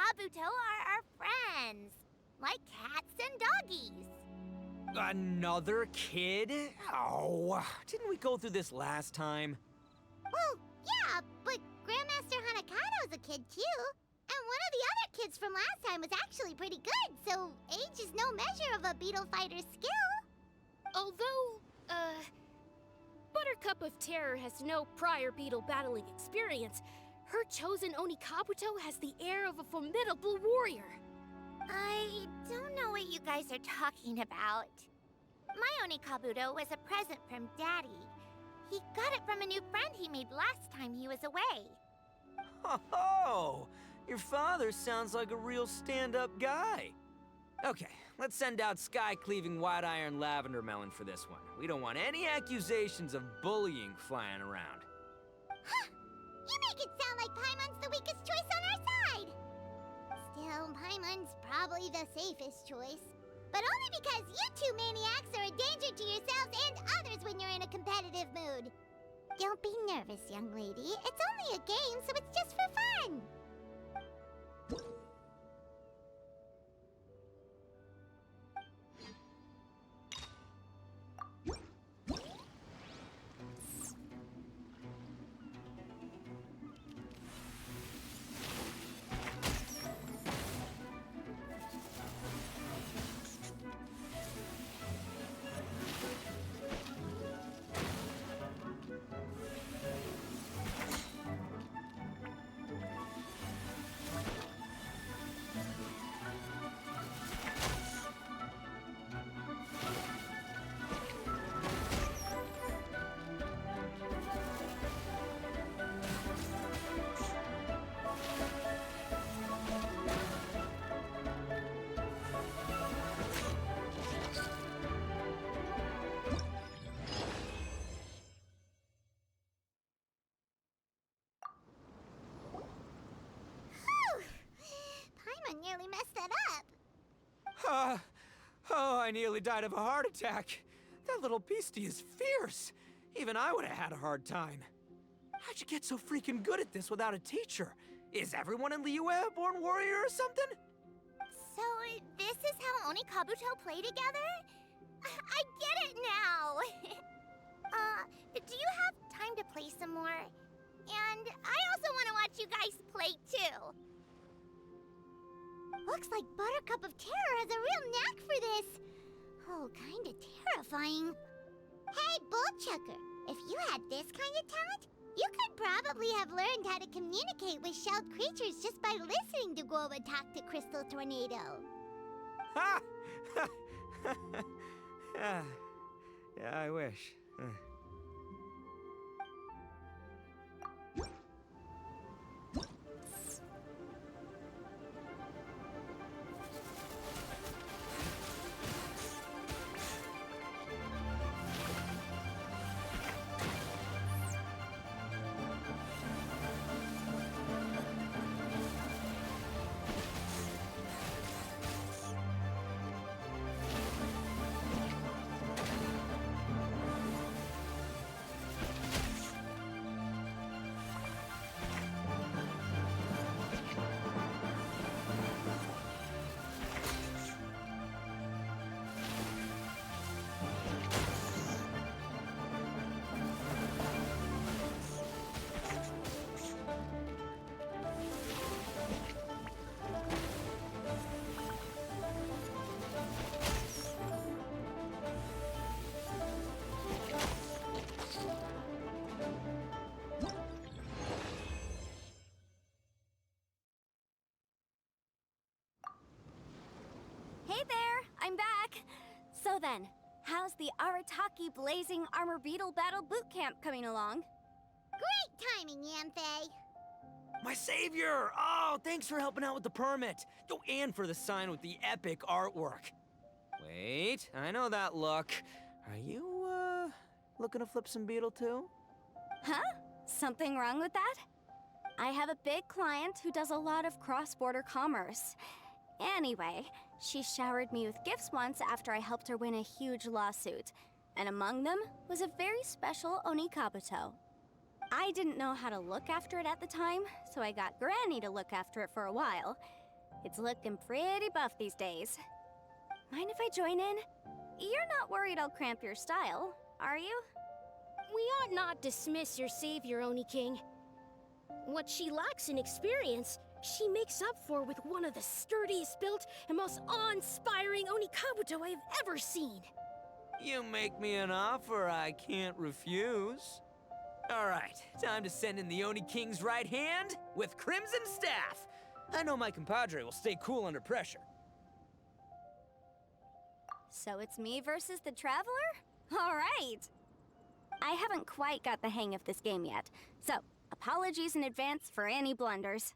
Kabuto are our friends, like cats and doggies. Another kid? Oh, didn't we go through this last time? Well, yeah, but Grandmaster Hanakado's a kid too. And one of the other kids from last time was actually pretty good, so age is no measure of a beetle fighter's skill. Although, Buttercup of Terror has no prior beetle battling experience, her chosen Oni Kabuto has the air of a formidable warrior. I don't know what you guys are talking about. My Oni Kabuto was a present from Daddy. He got it from a new friend he made last time he was away. Oh, your father sounds like a real stand-up guy. Okay, let's send out Sky-Cleaving White Iron Lavender Melon for this one. We don't want any accusations of bullying flying around. Huh! You make it sound like Paimon's the weakest choice on our side! Still, Paimon's probably the safest choice. But only because you two maniacs are a danger to yourselves and others when you're in a competitive mood. Don't be nervous, young lady. It's only a game, so it's just for fun. Paimon nearly messed that up. Oh, I nearly died of a heart attack. That little beastie is fierce. Even I would have had a hard time. How'd you get so freaking good at this without a teacher? Is everyone in Liyue a born warrior or something? So, this is how Oni Kabuto play together? I get it now! Do you have time to play some more? And I also want to watch you guys play too. Looks like Buttercup of Terror has a real knack for this. Oh, kinda terrifying. Hey, Bullchucker, if you had this kind of talent, you could probably have learned how to communicate with shelled creatures just by listening to Guoba talk to Crystal Tornado. Ha! Yeah, I wish. Hey there, I'm back. So then, how's the Arataki Blazing Armor Beetle Battle Boot Camp coming along? Great timing, Yanthe. My savior! Oh, thanks for helping out with the permit. Oh, and for the sign with the epic artwork. Wait, I know that look. Are you, looking to flip some Beetle too? Huh? Something wrong with that? I have a big client who does a lot of cross-border commerce. Anyway, she showered me with gifts once after I helped her win a huge lawsuit. And among them was a very special Oni Kabuto. I didn't know how to look after it at the time, so I got Granny to look after it for a while. It's looking pretty buff these days. Mind if I join in? You're not worried I'll cramp your style, are you? We ought not dismiss your savior, Oni King. What she lacks in experience, she makes up for with one of the sturdiest built and most awe-inspiring Oni Kabuto I've ever seen. You make me an offer I can't refuse. All right, time to send in the Oni King's right hand with Crimson Staff. I know my compadre will stay cool under pressure. So it's me versus the Traveler? All right! I haven't quite got the hang of this game yet, so apologies in advance for any blunders.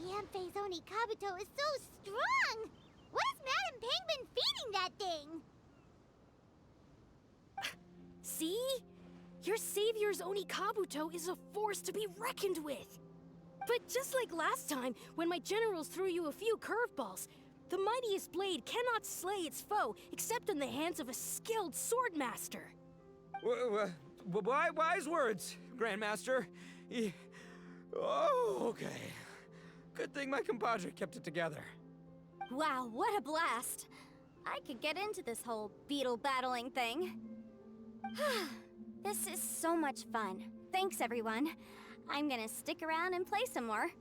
Yanfei's Oni Kabuto is so strong! What is Madame Penguin feeding that thing? See? Your savior's Oni Kabuto is a force to be reckoned with. But just like last time, when my generals threw you a few curveballs, the mightiest blade cannot slay its foe except in the hands of a skilled swordmaster. Wise words, Grandmaster. Oh, okay. Good thing my compadre kept it together. Wow, what a blast! I could get into this whole beetle battling thing. This is so much fun. Thanks, everyone. I'm gonna stick around and play some more.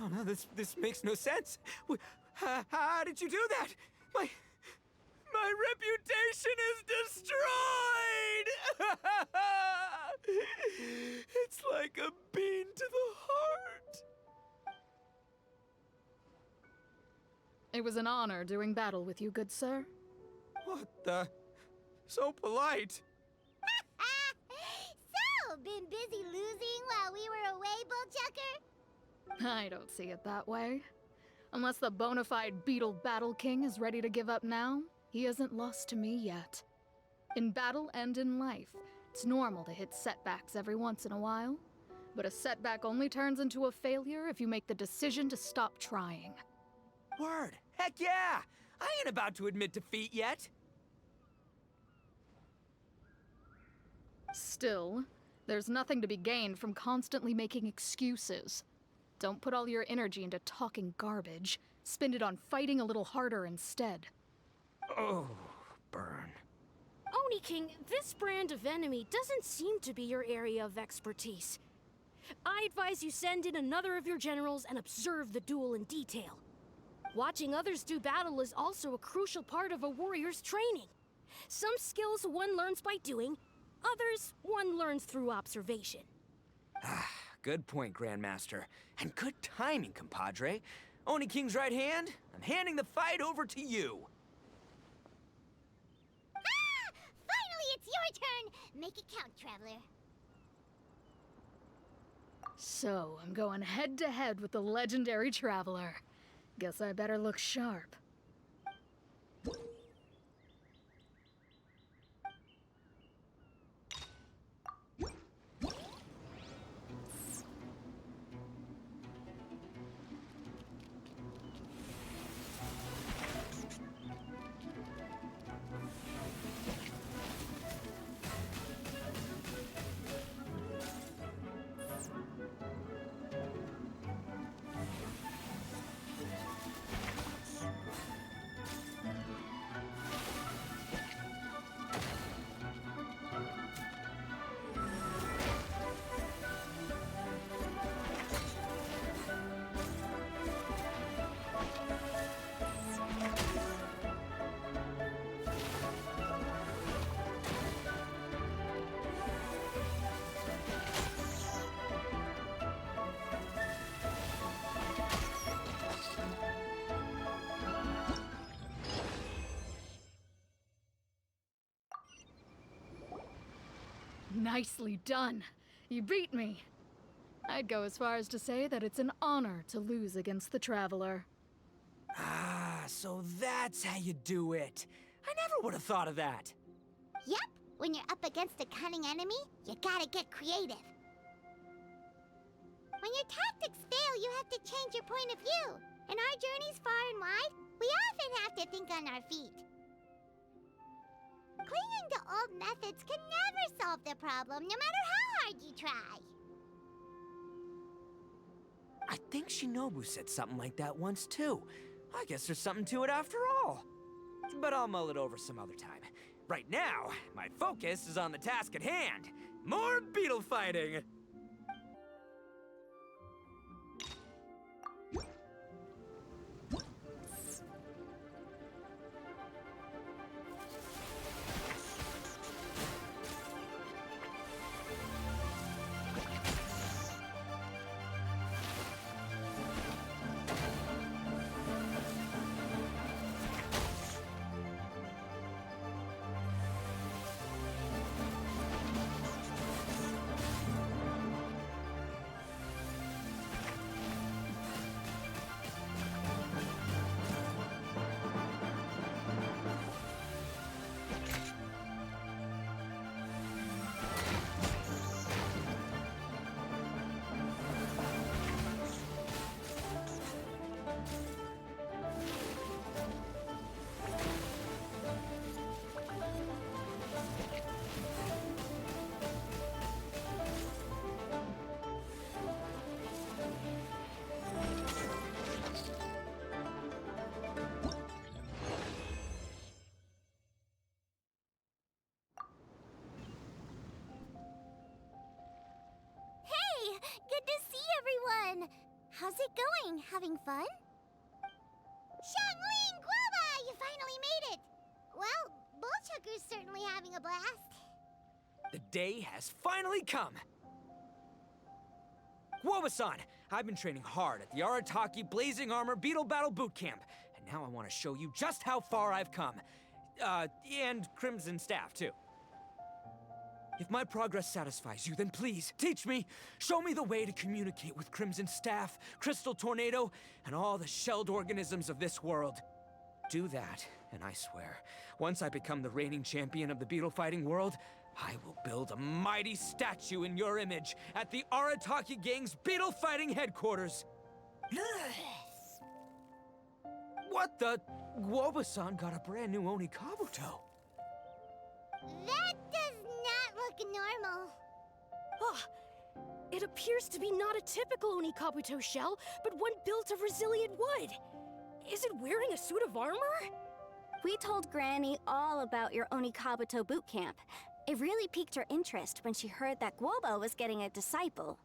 No, this makes no sense. How did you do that? My reputation is destroyed! It's like a bean to the heart. It was an honor doing battle with you, good sir. What the? So polite. So, been busy losing while we were away, Bullchucker? I don't see it that way. Unless the bona fide Beetle Battle King is ready to give up now, he isn't lost to me yet. In battle and in life, it's normal to hit setbacks every once in a while. But a setback only turns into a failure if you make the decision to stop trying. Word. Heck yeah! I ain't about to admit defeat yet. Still, there's nothing to be gained from constantly making excuses. Don't put all your energy into talking garbage. Spend it on fighting a little harder instead. Oh, burn. Oni King, this brand of enemy doesn't seem to be your area of expertise. I advise you send in another of your generals and observe the duel in detail. Watching others do battle is also a crucial part of a warrior's training. Some skills one learns by doing, others one learns through observation. Ah, good point, Grandmaster. And good timing, compadre. Oni King's right hand, I'm handing the fight over to you. Ah! Finally, it's your turn! Make it count, Traveler. So, I'm going head-to-head with the legendary Traveler. Guess I better look sharp. Nicely done. You beat me. I'd go as far as to say that it's an honor to lose against the Traveler. Ah, so that's how you do it. I never would have thought of that. Yep, when you're up against a cunning enemy, you gotta get creative. When your tactics fail, you have to change your point of view. In our journeys far and wide, we often have to think on our feet. Clinging to old methods can never solve the problem, no matter how hard you try. I think Shinobu said something like that once, too. I guess there's something to it after all. But I'll mull it over some other time. Right now, my focus is on the task at hand. More beetle fighting! Good to see everyone! How's it going? Having fun? Xiangling Guoba! You finally made it! Well, Bullchucker's certainly having a blast. The day has finally come! Guoba-san, I've been training hard at the Arataki Blazing Armor Beetle Battle Boot Camp, and now I want to show you just how far I've come. And Crimson Staff, too. If my progress satisfies you, then please, teach me. Show me the way to communicate with Crimson Staff, Crystal Tornado, and all the shelled organisms of this world. Do that, and I swear, once I become the reigning champion of the beetle fighting world, I will build a mighty statue in your image at the Arataki Gang's beetle fighting headquarters. What the? Guoba-san got a brand new Oni Kabuto. That does not look normal. Oh, It appears to be not a typical Onikabuto shell, but one built of resilient wood. Is it wearing a suit of armor? We told Granny all about your Onikabuto boot camp. It really piqued her interest when she heard that Guoba was getting a disciple.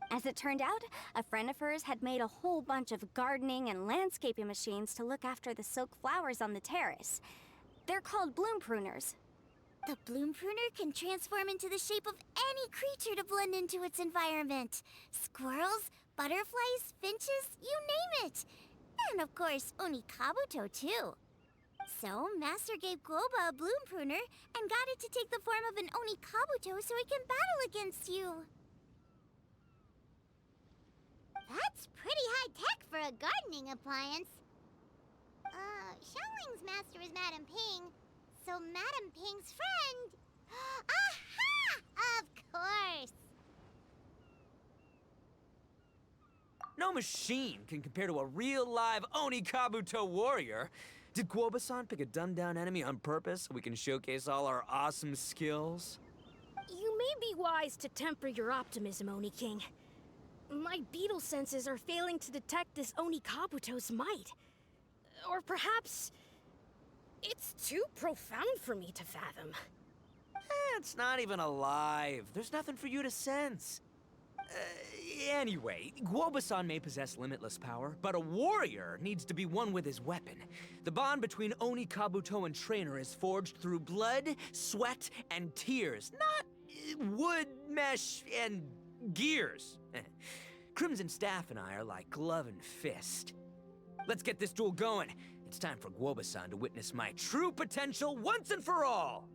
As it turned out, a friend of hers had made a whole bunch of gardening and landscaping machines to look after the silk flowers on the terrace. They're called bloom pruners. The bloom pruner can transform into the shape of any creature to blend into its environment. Squirrels, butterflies, finches, you name it. And of course, Onikabuto too. So, Master gave Guoba a bloom pruner and got it to take the form of an Onikabuto so it can battle against you. That's pretty high-tech for a gardening appliance. Xiangling's master is Madame Ping, so Madame Ping's friend... Aha! Of course! No machine can compare to a real live Onikabuto warrior. Did Guoba-san pick a dumbed-down enemy on purpose so we can showcase all our awesome skills? You may be wise to temper your optimism, Oni King. My beetle senses are failing to detect this Onikabuto's might. Or perhaps... it's too profound for me to fathom. It's not even alive. There's nothing for you to sense. Anyway, Guoba-san may possess limitless power, but a warrior needs to be one with his weapon. The bond between Onikabuto and trainer is forged through blood, sweat, and tears, not wood, mesh, and gears. Crimson Staff and I are like glove and fist. Let's get this duel going. It's time for Guoba-san to witness my true potential once and for all.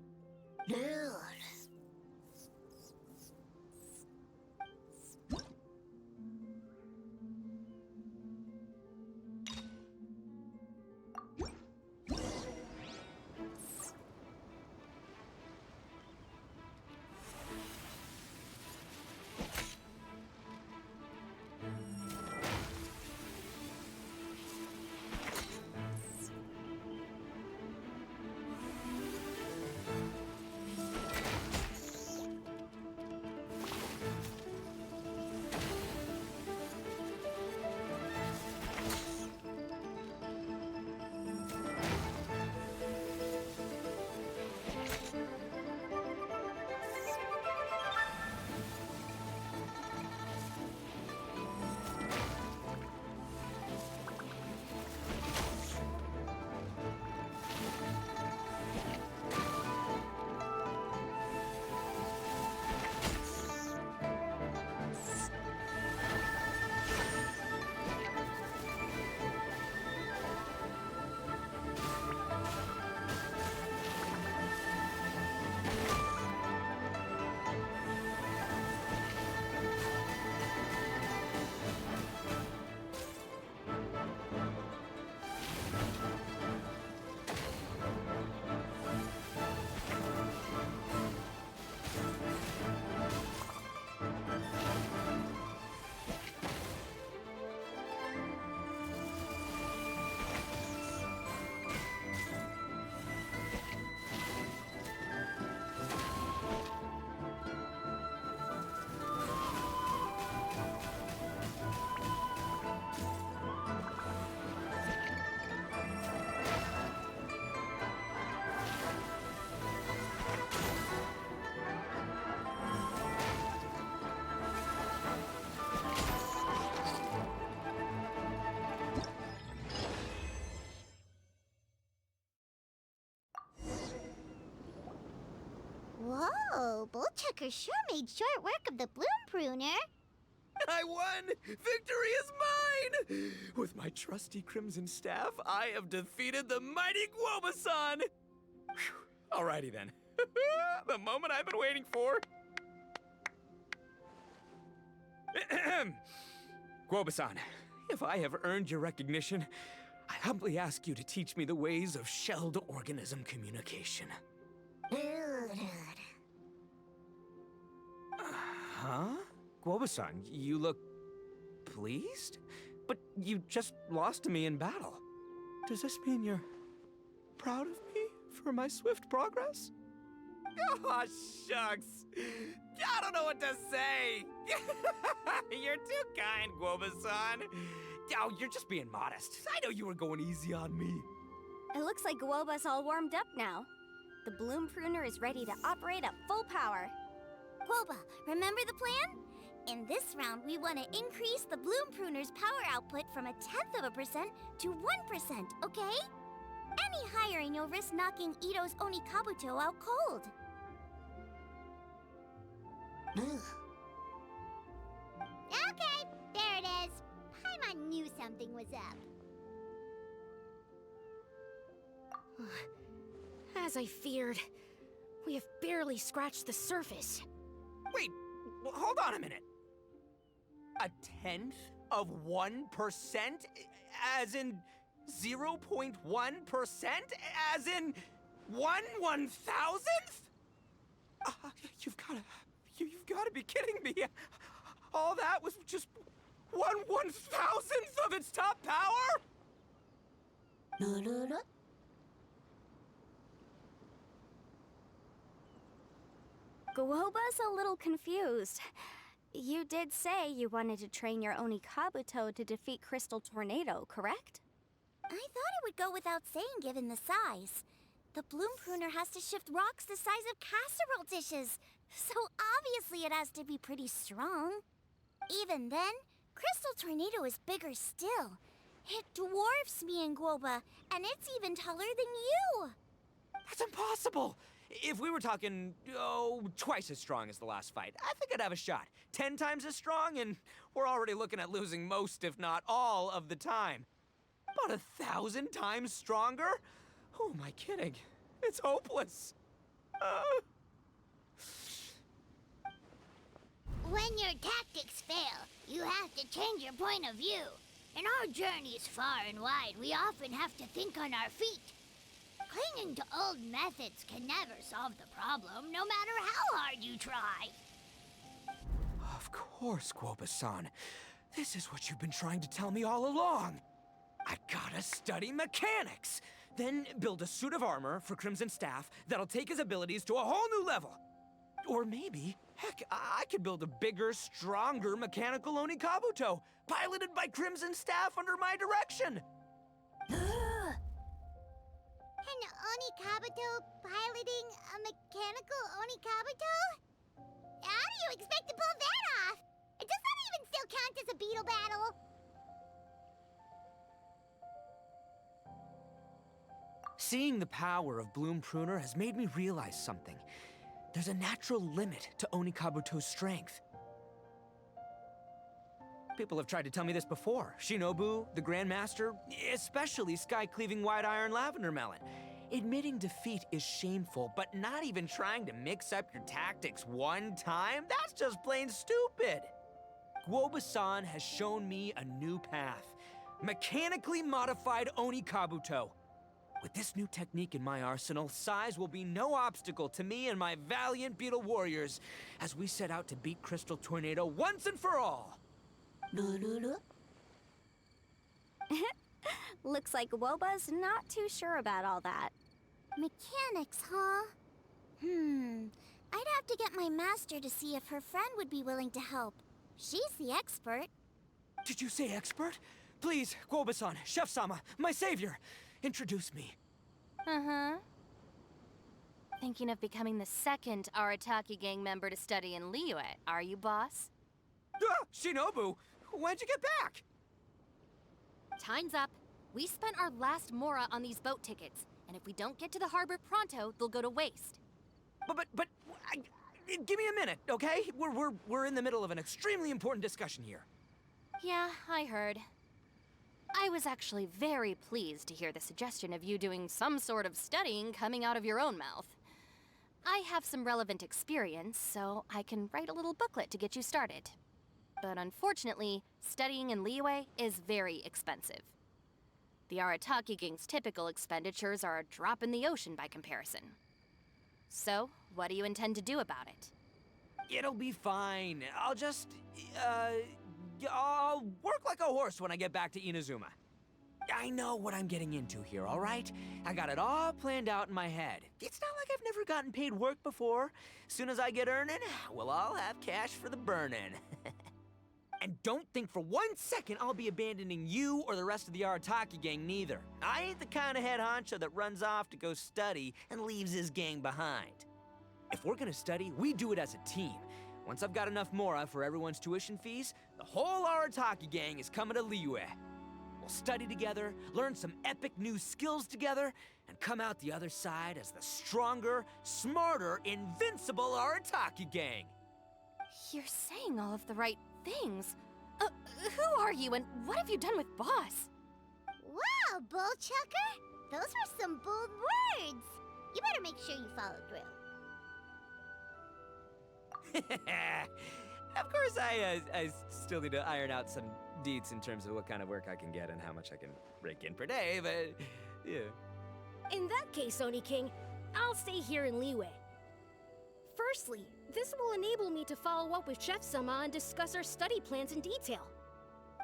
Whoa, Bullchucker sure made short work of the bloom pruner. I won! Victory is mine! With my trusty Crimson Staff, I have defeated the mighty Guoba-san! Phew. Alrighty then. The moment I've been waiting for. Guoba-san, if I have earned your recognition, I humbly ask you to teach me the ways of shelled organism communication. Huh? Guoba-san, you look pleased? But you just lost to me in battle. Does this mean you're proud of me for my swift progress? Aw, shucks. I don't know what to say. You're too kind, Guoba-san. Oh, you're just being modest. I know you were going easy on me. It looks like Guoba's all warmed up now. The Bloom Pruner is ready to operate at full power. Guoba, remember the plan? In this round, we want to increase the Bloom Pruner's power output from 0.1% to 1%, okay? Any higher and you'll risk knocking Ito's Oni Kabuto out cold. Okay, there it is. Paimon knew something was up. As I feared, we have barely scratched the surface. Wait, hold on a minute. 0.1%? As in 0.1%? As in 1/1000th? You've gotta be kidding me. All that was just 1/1000th of its top power? Guoba's a little confused. You did say you wanted to train your Oni Kabuto to defeat Crystal Tornado, correct? I thought it would go without saying given the size. The Bloom Pruner has to shift rocks the size of casserole dishes, so obviously it has to be pretty strong. Even then, Crystal Tornado is bigger still. It dwarfs me and Guoba, and it's even taller than you. That's impossible! If we were talking, twice as strong as the last fight, I think I'd have a shot. 10 times as strong, and we're already looking at losing most, if not all, of the time. About 1,000 times stronger? Who am I kidding? It's hopeless. When your tactics fail, you have to change your point of view. In our journeys far and wide, we often have to think on our feet. Clinging to old methods can never solve the problem, no matter how hard you try. Of course, Guoba-san. This is what you've been trying to tell me all along. I gotta study mechanics, then build a suit of armor for Crimson Staff that'll take his abilities to a whole new level. Or maybe, heck, I could build a bigger, stronger mechanical Oni Kabuto, piloted by Crimson Staff under my direction. An Oni Kabuto piloting a mechanical Oni Kabuto? How do you expect to pull that off? Does that even still count as a Beetle battle? Seeing the power of Bloom Pruner has made me realize something. There's a natural limit to Oni Kabuto's strength. People have tried to tell me this before. Shinobu, the Grandmaster, especially Sky-Cleaving White Iron Lavender Melon. Admitting defeat is shameful, but not even trying to mix up your tactics one time? That's just plain stupid. Guoba-san has shown me a new path. Mechanically modified Oni Kabuto. With this new technique in my arsenal, size will be no obstacle to me and my valiant Beetle warriors as we set out to beat Crystal Tornado once and for all. Looks like Guoba's not too sure about all that. Mechanics, huh? I'd have to get my master to see if her friend would be willing to help. She's the expert. Did you say expert? Please, Guoba-san, Chef-sama, my savior, introduce me. Uh-huh. Thinking of becoming the second Arataki gang member to study in Liyue, are you, boss? Shinobu, when'd you get back? Time's up. We spent our last mora on these boat tickets, and if we don't get to the harbor pronto, they'll go to waste. Give me a minute, okay? We're in the middle of an extremely important discussion here. Yeah, I heard. I was actually very pleased to hear the suggestion of you doing some sort of studying coming out of your own mouth. I have some relevant experience, so I can write a little booklet to get you started. But unfortunately, studying in Liyue is very expensive. The Arataki gang's typical expenditures are a drop in the ocean by comparison. So, what do you intend to do about it? It'll be fine. I'll just, I'll work like a horse when I get back to Inazuma. I know what I'm getting into here, all right? I got it all planned out in my head. It's not like I've never gotten paid work before. Soon as I get earning, we'll all have cash for the burning. And don't think for 1 second I'll be abandoning you or the rest of the Arataki gang neither. I ain't the kind of head honcho that runs off to go study and leaves his gang behind. If we're gonna study, we do it as a team. Once I've got enough mora for everyone's tuition fees, the whole Arataki gang is coming to Liyue. We'll study together, learn some epic new skills together, and come out the other side as the stronger, smarter, invincible Arataki gang. You're saying all of the right things. Who are you and what have you done with Boss? Wow, Bullchucker! Those were some bold words! You better make sure you follow through. Of course, I still need to iron out some deets in terms of what kind of work I can get and how much I can rake in per day, but yeah. In that case, Oni King, I'll stay here in Liyue. Firstly, this will enable me to follow up with Chef-sama and discuss our study plans in detail.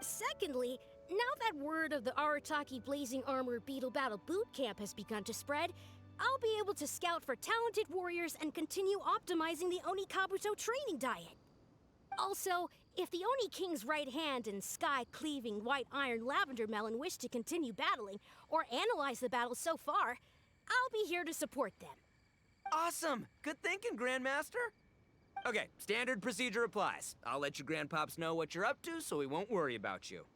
Secondly, now that word of the Arataki Blazing Armor Beetle Battle Boot Camp has begun to spread, I'll be able to scout for talented warriors and continue optimizing the Oni Kabuto training diet. Also, if the Oni King's right hand and sky-cleaving white iron lavender melon wish to continue battling or analyze the battle so far, I'll be here to support them. Awesome! Good thinking, Grandmaster. Okay, standard procedure applies. I'll let you grandpops know what you're up to so we won't worry about you.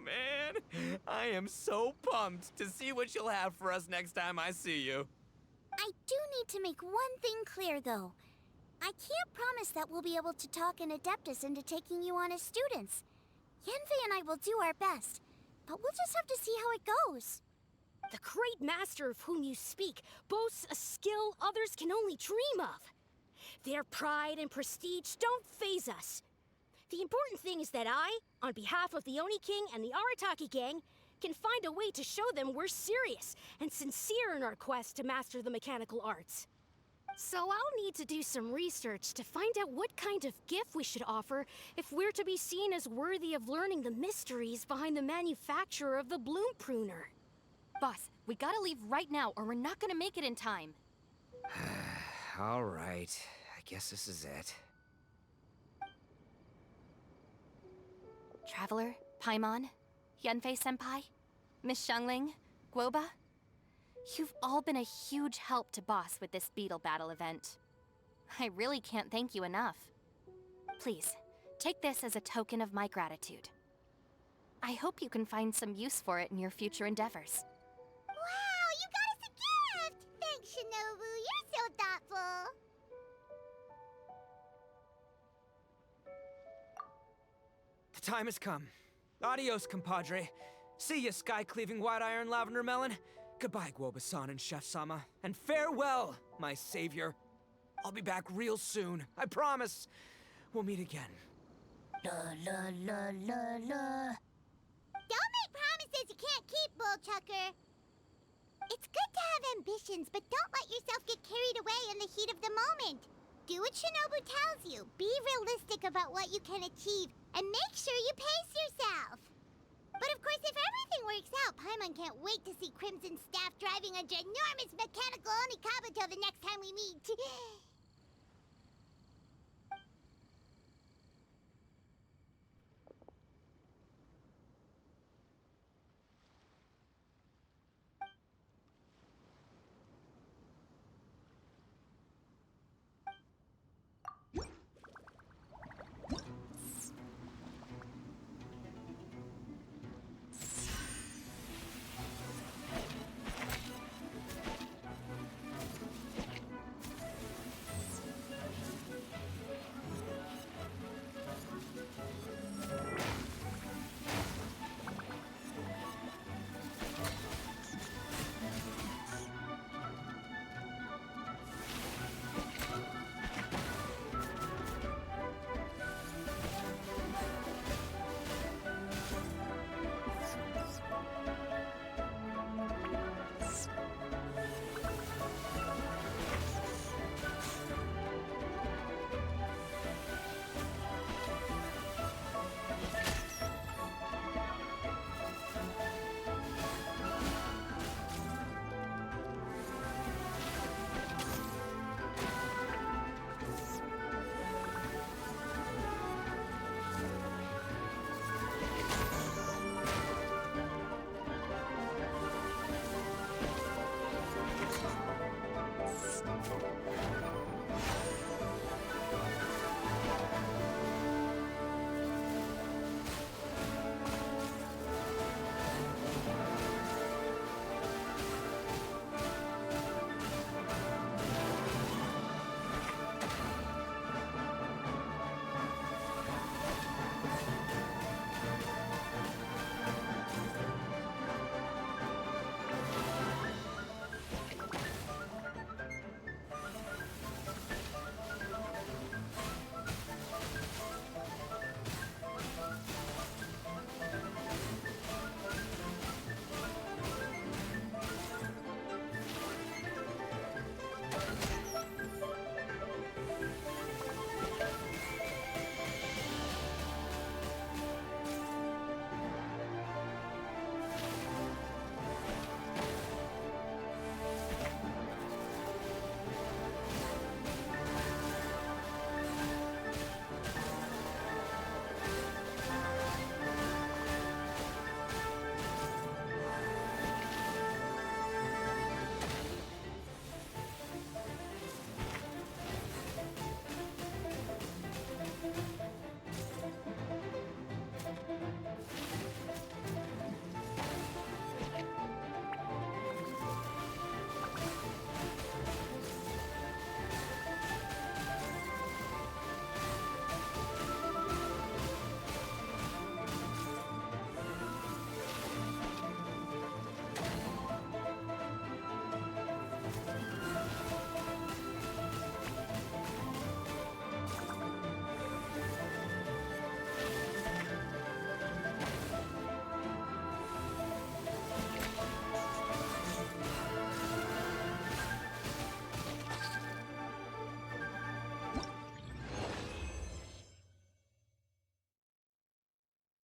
Man, I am so pumped to see what you'll have for us next time I see you. I do need to make one thing clear, though. I can't promise that we'll be able to talk an Adeptus into taking you on as students. Yenvei and I will do our best, but we'll just have to see how it goes. The great master of whom you speak boasts a skill others can only dream of. Their pride and prestige don't faze us. The important thing is that I, on behalf of the Oni King and the Arataki gang, can find a way to show them we're serious and sincere in our quest to master the mechanical arts. So I'll need to do some research to find out what kind of gift we should offer if we're to be seen as worthy of learning the mysteries behind the manufacture of the bloom pruner. Boss, we gotta leave right now or we're not gonna make it in time. All right, I guess this is it. Traveler, Paimon, Yenfei-senpai, Miss Xiangling, Guoba. You've all been a huge help to Boss with this Beetle Battle event. I really can't thank you enough. Please, take this as a token of my gratitude. I hope you can find some use for it in your future endeavors. Wow, you got us a gift! Thanks, Shinobu. You're so thoughtful. The time has come. Adios, compadre. See ya, sky-cleaving white iron lavender melon. Goodbye, Guoba-san and Chef-sama. And farewell, my savior. I'll be back real soon. I promise. We'll meet again. Don't make promises you can't keep, Bullchucker. It's good to have ambitions, but don't let yourself get carried away in the heat of the moment. Do what Shinobu tells you. Be realistic about what you can achieve, and make sure you pace yourself. But of course, if everything works out, Paimon can't wait to see Crimson Staff driving a ginormous mechanical Oni Kabuto the next time we meet.